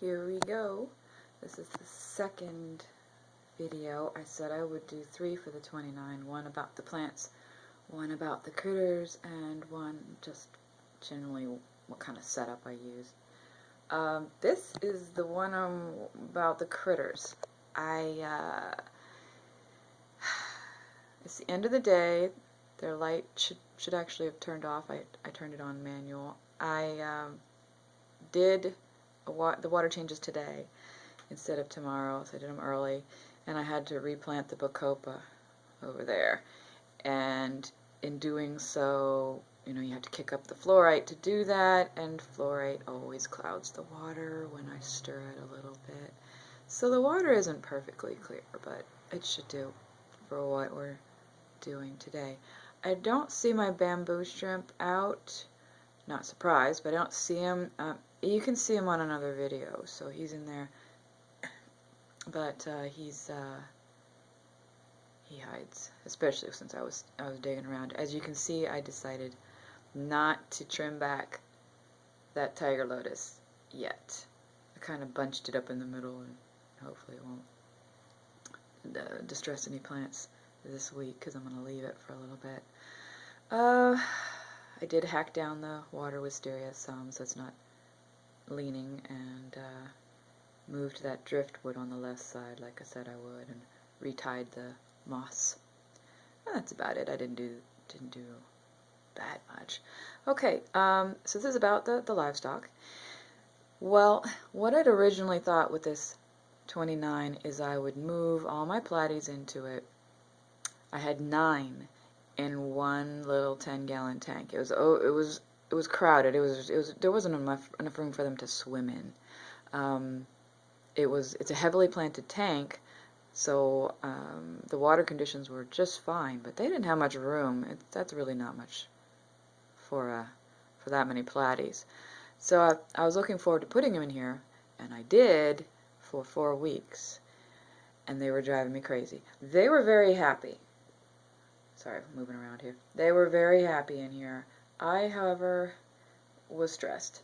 here we go. This is the second video. I said I would do 3 for the 29. One about the plants, one about the critters, and one just generally what kind of setup I use. This is the one about the critters. It's the end of the day. Their light should actually have turned off. I turned it on manual. I did the water changes today instead of tomorrow, so I did them early, and I had to replant the bacopa over there. And in doing so, you know, you have to kick up the fluorite to do that, and fluorite always clouds the water when I stir it a little bit. So the water isn't perfectly clear, but it should do for what we're doing today. I don't see my bamboo shrimp out. Not surprised, but I don't see him. You can see him on another video, so he's in there. But he hides, especially since I was digging around. As you can see, I decided not to trim back that tiger lotus yet. I kind of bunched it up in the middle, and hopefully it won't distress any plants this week because I'm going to leave it for a little bit. I did hack down the water wisteria some, so it's not leaning, and moved that driftwood on the left side like I said I would, and retied the moss. And that's about it. I didn't do that much. Okay, so this is about the livestock. Well, what I'd originally thought with this 29 is I would move all my platies into it. I had 9 in one little 10-gallon tank. It was crowded. There wasn't enough room for them to swim in. It's a heavily planted tank, so the water conditions were just fine, but they didn't have much room. That's really not much for that many platies. So I was looking forward to putting them in here, and I did for 4 weeks, and they were driving me crazy. They were very happy. Sorry, I'm moving around here. They were very happy in here. I, however, was stressed.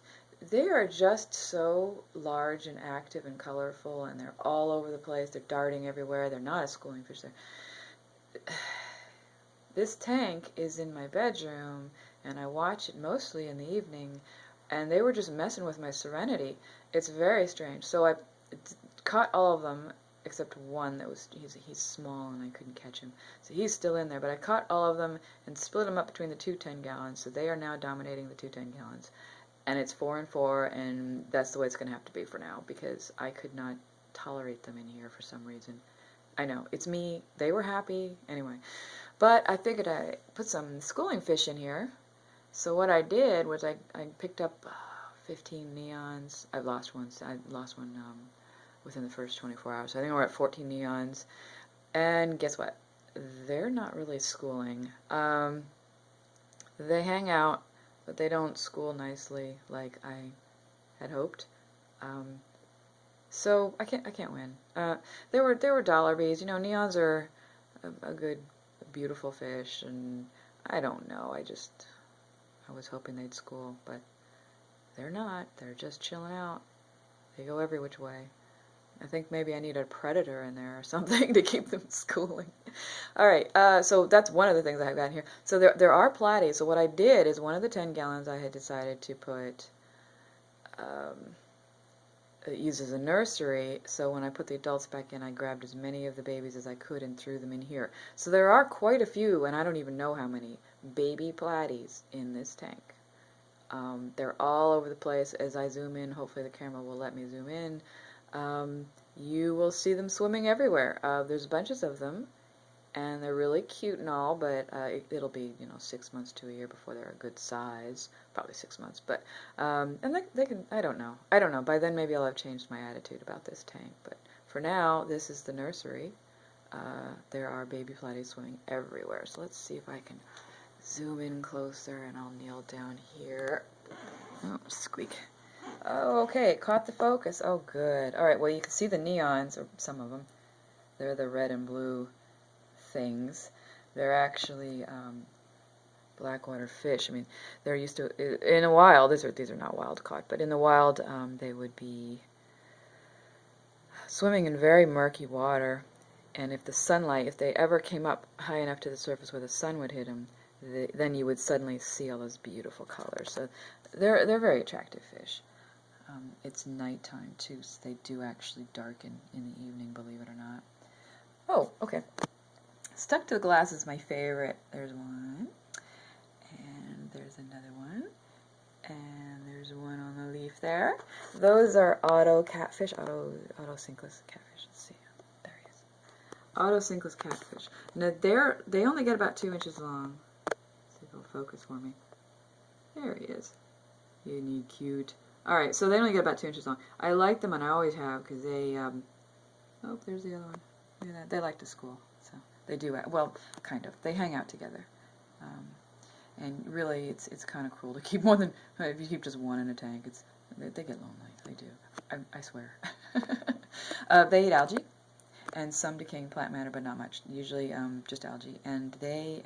They are just so large and active and colorful, and they're all over the place. They're darting everywhere. They're not a schooling fish. This tank is in my bedroom, and I watch it mostly in the evening, and they were just messing with my serenity. It's very strange. So I caught all of them except one that he's small and I couldn't catch him. So he's still in there, but I caught all of them and split them up between the 2 10-gallons, so they are now dominating the 2 10-gallons. And it's 4 and 4, and that's the way it's going to have to be for now, because I could not tolerate them in here for some reason. I know, it's me. They were happy. Anyway. But I figured I put some schooling fish in here. So what I did was I picked up 15 neons. I lost one within the first 24 hours. So I think we're at 14 neons. And guess what? They're not really schooling. They hang out, but they don't school nicely like I had hoped. So I can't win. They were dollar bees. You know, neons are a good, beautiful fish, and I don't know. I was hoping they'd school, but they're not. They're just chilling out. They go every which way. I think maybe I need a predator in there or something to keep them schooling. Alright, so that's one of the things I've got here. So there are platies. So what I did is one of the 10 gallons I had decided to put, it uses a nursery, so when I put the adults back in, I grabbed as many of the babies as I could and threw them in here. So there are quite a few, and I don't even know how many, baby platies in this tank. They're all over the place. As I zoom in, hopefully the camera will let me zoom in. You will see them swimming everywhere. There's bunches of them, and they're really cute and all, but it'll be, you know, 6 months to a year before they're a good size. Probably 6 months, but and they can. I don't know. By then maybe I'll have changed my attitude about this tank. But for now, this is the nursery. There are baby platies swimming everywhere. So let's see if I can zoom in closer, and I'll kneel down here. Oh, squeak. Oh, okay, it caught the focus. Oh, good. Alright, well, you can see the neons, or some of them. They're the red and blue things. They're actually blackwater fish. I mean, they're used to, in the wild, these are not wild caught, but in the wild, they would be swimming in very murky water, and if the sunlight, if they ever came up high enough to the surface where the sun would hit them, then you would suddenly see all those beautiful colors. So they're very attractive fish. It's nighttime too, so they do actually darken in the evening, believe it or not. Oh, okay. Stuck to the glass is my favorite. There's one, and there's another one, and there's one on the leaf there. Those are auto catfish, auto-sinkless catfish. Let's see, there he is. Auto-sinkless catfish. Now they only get about 2 inches long. Let's see if it'll focus for me. There he is. Unique, cute. Alright, so they only get about 2 inches long. I like them, and I always have, because they, oh, there's the other one. Look at that. They like to school, so they do, well, kind of. They hang out together. And really, it's kind of cruel to keep more than, if you keep just one in a tank, they get lonely. They do. I swear. They eat algae, and some decaying plant matter, but not much. Usually, just algae. And they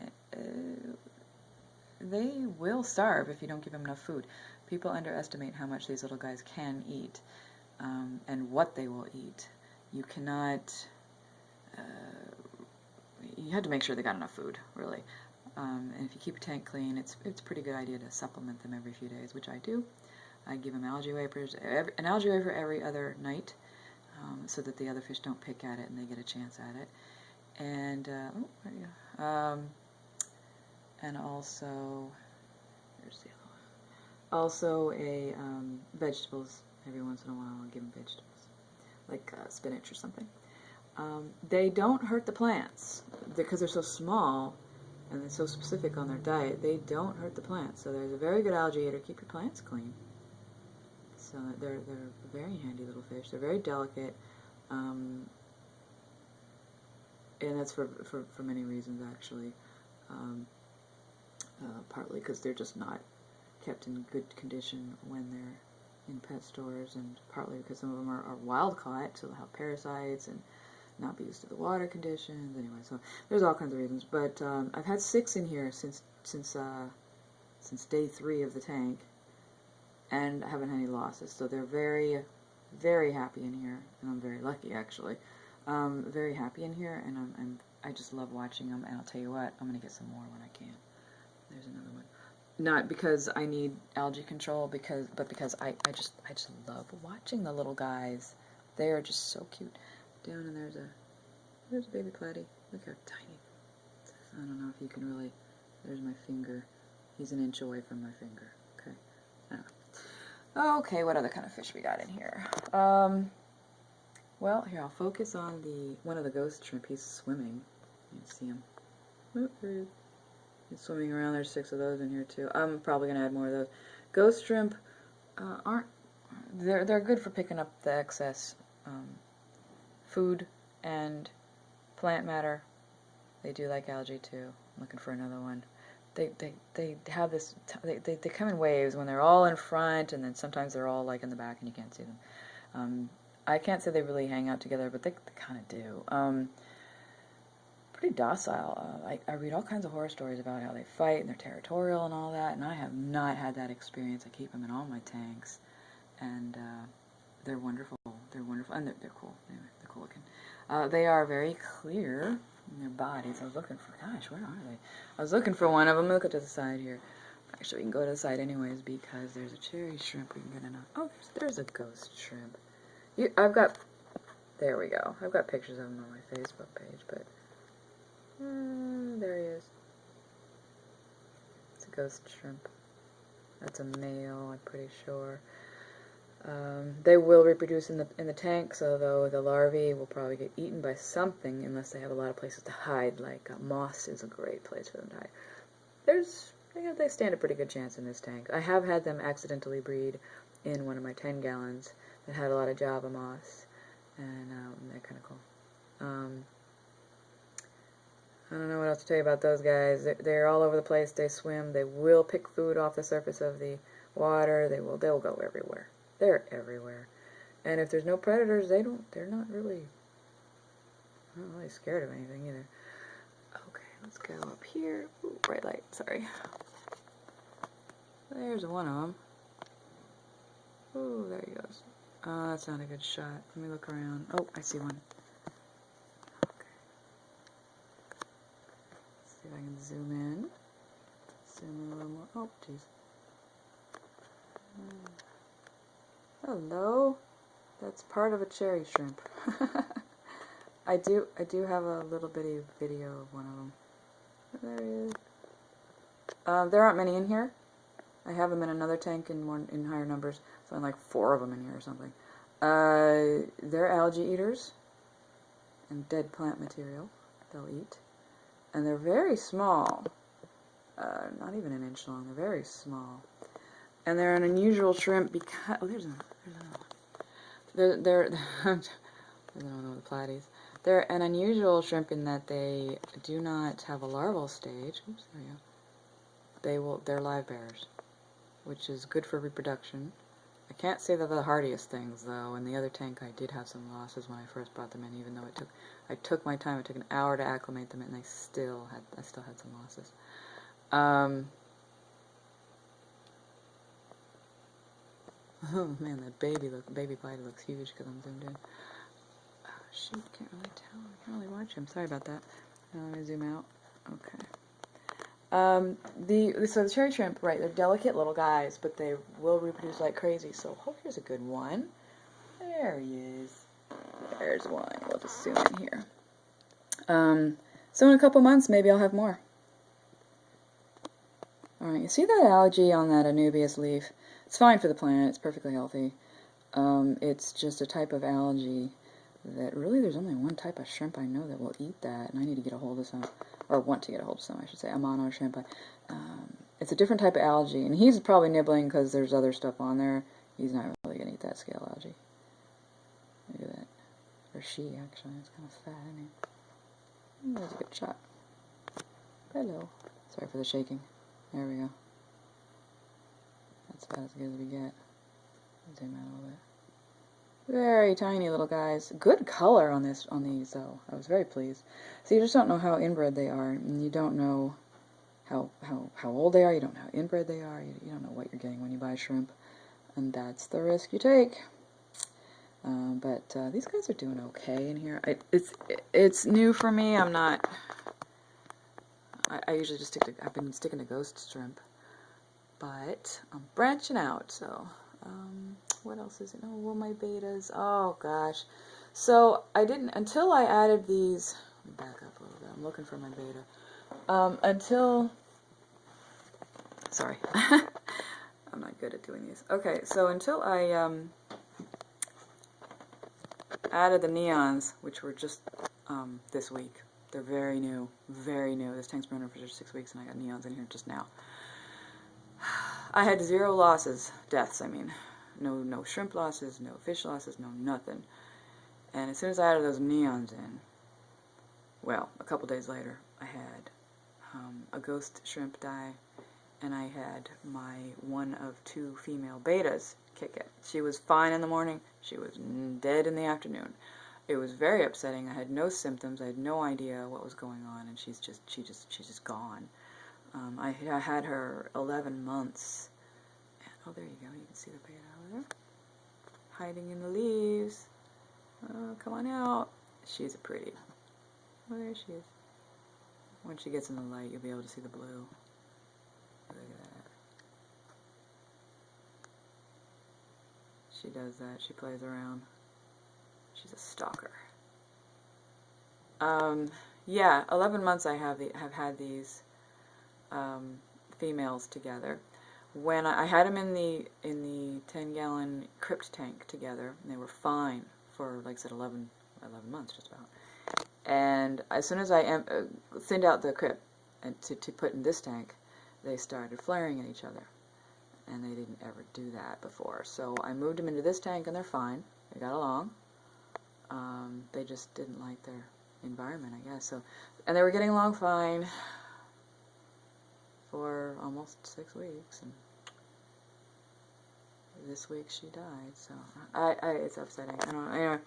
will starve if you don't give them enough food. People underestimate how much these little guys can eat, and what they will eat. You cannot, you have to make sure they got enough food, really. And if you keep your tank clean, it's a pretty good idea to supplement them every few days, which I do. I give them algae wafers, an algae wafer every other night, so that the other fish don't pick at it and they get a chance at it. And, oh, there you go. And also, there's the other one. Also vegetables. Every once in a while I'll give them vegetables, like spinach or something. They don't hurt the plants, because they're so small and they're so specific on their diet. They don't hurt the plants, so there's a very good algae-eater. Keep your plants clean. So they're very handy little fish. They're very delicate, and that's for many reasons, actually. Partly because they're just not kept in good condition when they're in pet stores, and partly because some of them are wild caught, so they'll have parasites and not be used to the water conditions. Anyway, so there's all kinds of reasons. But I've had 6 in here since day 3 of the tank, and I haven't had any losses. So they're very, very happy in here, and I'm very lucky, actually. Very happy in here, and I just love watching them. And I'll tell you what, I'm gonna get some more when I can. There's another one. Not because I need algae control, but because I just love watching the little guys. They are just so cute. Down, and there's a baby platy. Look how tiny. I don't know if you can really. There's my finger. He's an inch away from my finger. Okay. Okay. What other kind of fish we got in here? Well, here I'll focus on one of the ghost shrimp. He's swimming. You can see him. Oh, there he is. He's swimming around. There's 6 of those in here too. I'm probably gonna add more of those. Ghost shrimp aren't. They're good for picking up the excess food and plant matter. They do like algae too. I'm looking for another one. They have this. They come in waves when they're all in front, and then sometimes they're all like in the back, and you can't see them. I can't say they really hang out together, but they kind of do. Pretty docile. I read all kinds of horror stories about how they fight and they're territorial and all that, and I have not had that experience. I keep them in all my tanks, and they're wonderful. They're wonderful, and they're cool. Anyway, they're cool looking. They are very clear in their bodies. I was looking for, gosh, where are they? I was looking for one of them. Look to the side here. Actually, we can go to the side anyways, because there's a cherry shrimp we can get in. Oh, there's a ghost shrimp. There we go. I've got pictures of them on my Facebook page, but there he is. It's a ghost shrimp. That's a male, I'm pretty sure. They will reproduce in the tanks, although the larvae will probably get eaten by something unless they have a lot of places to hide. Like moss is a great place for them to hide. They stand a pretty good chance in this tank. I have had them accidentally breed in one of my 10 gallons that had a lot of Java moss, and they're kind of cool. I don't know what else to tell you about those guys. They're all over the place. They swim. They will pick food off the surface of the water. They'll go everywhere. They're everywhere. And if there's no predators, they're not really scared of anything either. Okay, let's go up here. Ooh, bright light, sorry. There's one of them. Ooh, there he goes. Oh, that's not a good shot. Let me look around. Oh, I see one. Okay. Let's see if I can zoom in. Zoom in a little more. Oh, jeez. Hello. That's part of a cherry shrimp. I do have a little bitty video of one of them. There he is. There aren't many in here. I have them in another tank in higher numbers. So like 4 of them in here or something. They're algae eaters and dead plant material they'll eat. And they're very small. Not even an inch long. They're very small. And they're an unusual shrimp because... Oh, there's another one. They're I don't know the platies. They're an unusual shrimp in that they do not have a larval stage. Oops, there we go. They're live bearers, which is good for reproduction. I can't say they're the hardiest things though. In the other tank I did have some losses when I first brought them in, even though I took my time. It took an hour to acclimate them, and I still had some losses. Oh man, that baby bladder looks huge because I'm zoomed in. Oh, shoot, can't really tell. I can't really watch him. Sorry about that. Now let me zoom out. Okay. So the cherry shrimp, right? They're delicate little guys, but they will reproduce like crazy. So, oh, here's a good one. There he is. There's one. We'll just zoom in here. So in a couple months, maybe I'll have more. All right. You see that algae on that anubias leaf? It's fine for the plant. It's perfectly healthy. It's just a type of algae that really there's only one type of shrimp I know that will eat that, and I need to get a hold of some, or want to get a hold of some, I should say, a mono shrimp. It's a different type of algae, and he's probably nibbling because there's other stuff on there. He's not really going to eat that scale algae. Look at that. Or she, actually. It's kind of fat, isn't he? That's a good shot. Hello. Sorry for the shaking. There we go. That's about as good as we get. Zoom out a little bit. Very tiny little guys. Good color on these though. I was very pleased. So you just don't know how inbred they are, and you don't know how old they are. You don't know how inbred they are. You don't know what you're getting when you buy shrimp, and that's the risk you take. But these guys are doing okay in here. It's new for me. I'm not. I usually just I've been sticking to ghost shrimp, but I'm branching out. So. What else is it? Oh, well, my betas. Oh, gosh. So, I didn't, until I added these, let me back up a little bit. I'm looking for my beta. Sorry. I'm not good at doing these. Okay, so until I added the neons, which were just this week. They're very new. Very new. This tank's been running for just 6 weeks, and I got neons in here just now. I had 0 losses, deaths, I mean. No shrimp losses, no fish losses, no nothing. And as soon as I added those neons in, well, a couple days later, I had a ghost shrimp die, and I had my 1 of 2 female betas kick it. She was fine in the morning. She was dead in the afternoon. It was very upsetting. I had no symptoms. I had no idea what was going on, and she's just gone. I had her 11 months. Oh, there you go. You can see the beta over there. Hiding in the leaves. Oh, come on out. She's a pretty. Oh, there she is. When she gets in the light, you'll be able to see the blue. Look at that. She does that. She plays around. She's a stalker. Yeah, 11 months I have had these females together. When I had them in the 10-gallon crypt tank together, and they were fine for, like I said, 11 months just about. And as soon as I thinned out the crypt and to put in this tank, they started flaring at each other, and they didn't ever do that before. So I moved them into this tank, and they're fine. They got along. They just didn't like their environment, I guess. So, and they were getting along fine for almost 6 weeks, and this week she died. So it's upsetting. I don't know. Anyway,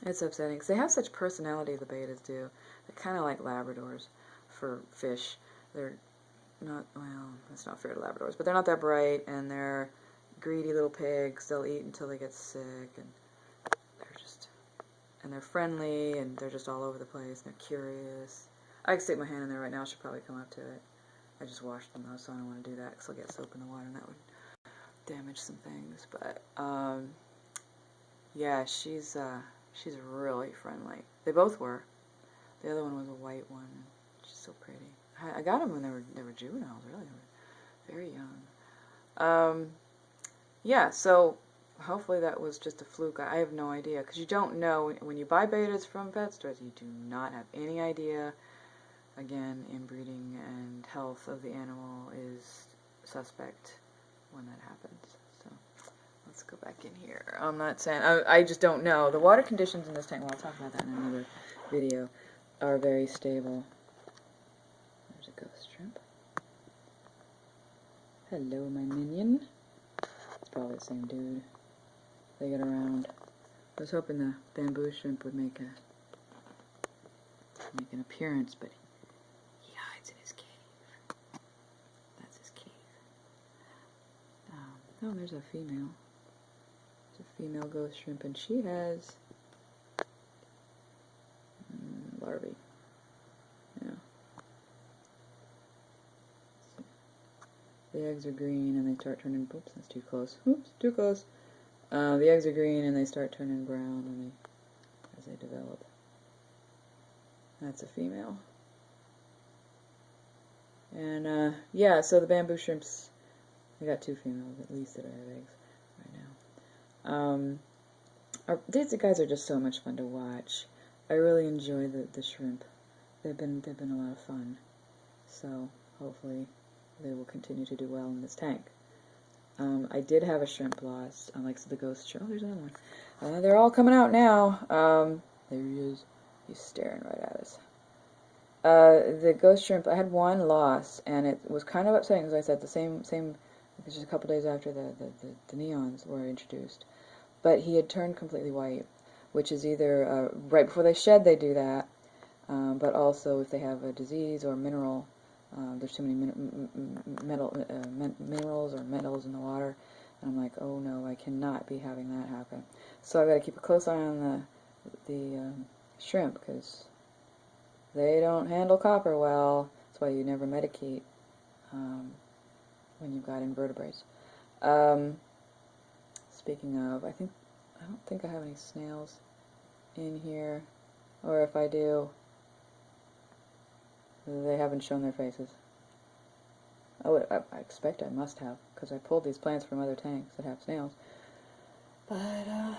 it's upsetting because they have such personality. The betas do. They're kind of like Labradors for fish. They're not, well, that's not fair to Labradors, but they're not that bright, and they're greedy little pigs. They'll eat until they get sick, and they're friendly, and they're just all over the place. And they're curious. I can stick my hand in there right now. She'll probably come up to it. I just washed them though, so I don't want to do that because I'll get soap in the water, and that would damage some things. But yeah, she's really friendly. They both were. The other one was a white one. She's so pretty. I got them when they were juveniles. Really, they were very young. Yeah, so hopefully that was just a fluke. I have no idea, because you don't know when you buy betas from pet stores. You do not have any idea. Again, inbreeding and health of the animal is suspect when that happens. So let's go back in here. I'm not saying, I just don't know. The water conditions in this tank, well, I'll talk about that in another video, are very stable. There's a ghost shrimp. Hello, my minion. It's probably the same dude. They get around. I was hoping the bamboo shrimp would make an appearance, but he hides in his cave. That's his cave. Oh, there's a female. It's a female ghost shrimp, and she has larvae. Yeah. The eggs are green, and they start turning. Oops, that's too close. Oops, too close. The eggs are green, and they start turning brown as they develop. That's a female. And yeah, so the bamboo shrimps, I got 2 females at least that have eggs right now. These guys are just so much fun to watch. I really enjoy the shrimp. They've been a lot of fun. So hopefully they will continue to do well in this tank. I did have a shrimp loss, like the ghost shrimp. Oh, there's another one. They're all coming out now. There he is. He's staring right at us. The ghost shrimp, I had one loss, and it was kind of upsetting, because I said the same, just a couple days after the neons were introduced. But he had turned completely white, which is either right before they shed they do that, but also if they have a disease or mineral, there's too many minerals or metals in the water, and I'm like, oh no, I cannot be having that happen. So I've got to keep a close eye on the shrimp, because they don't handle copper well. That's why you never medicate when you've got invertebrates. Speaking of, I don't think I have any snails in here, or if I do, they haven't shown their faces. I expect I must have, because I pulled these plants from other tanks that have snails. But, oh,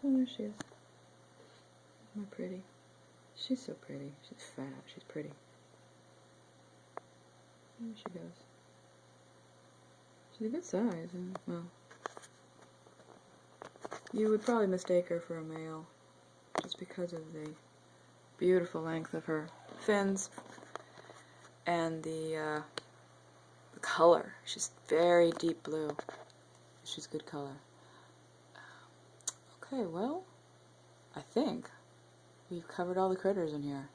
there she is. Isn't that pretty? She's so pretty. She's fat. She's pretty. There she goes. She's a good size. And, well, you would probably mistake her for a male, just because of the beautiful length of her fins and the color. She's very deep blue. She's good color. Okay, well, I think we've covered all the critters in here,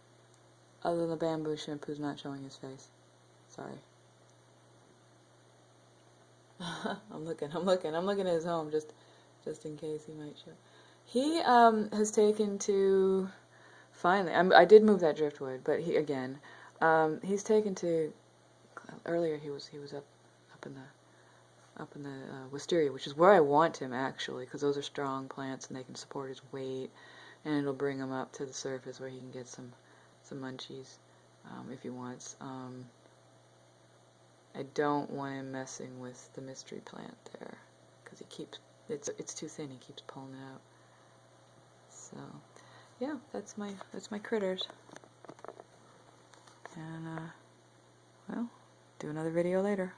other than the bamboo shrimp who's not showing his face. Sorry. I'm looking at his home just in case he might show. He has taken to, finally, I did move that driftwood, but he's taken to, earlier he was up in the wisteria, which is where I want him actually, because those are strong plants and they can support his weight, and it'll bring him up to the surface where he can get some munchies if he wants. I don't want him messing with the mystery plant there, because it's too thin. He keeps pulling it out. So yeah, that's my critters. And well, do another video later.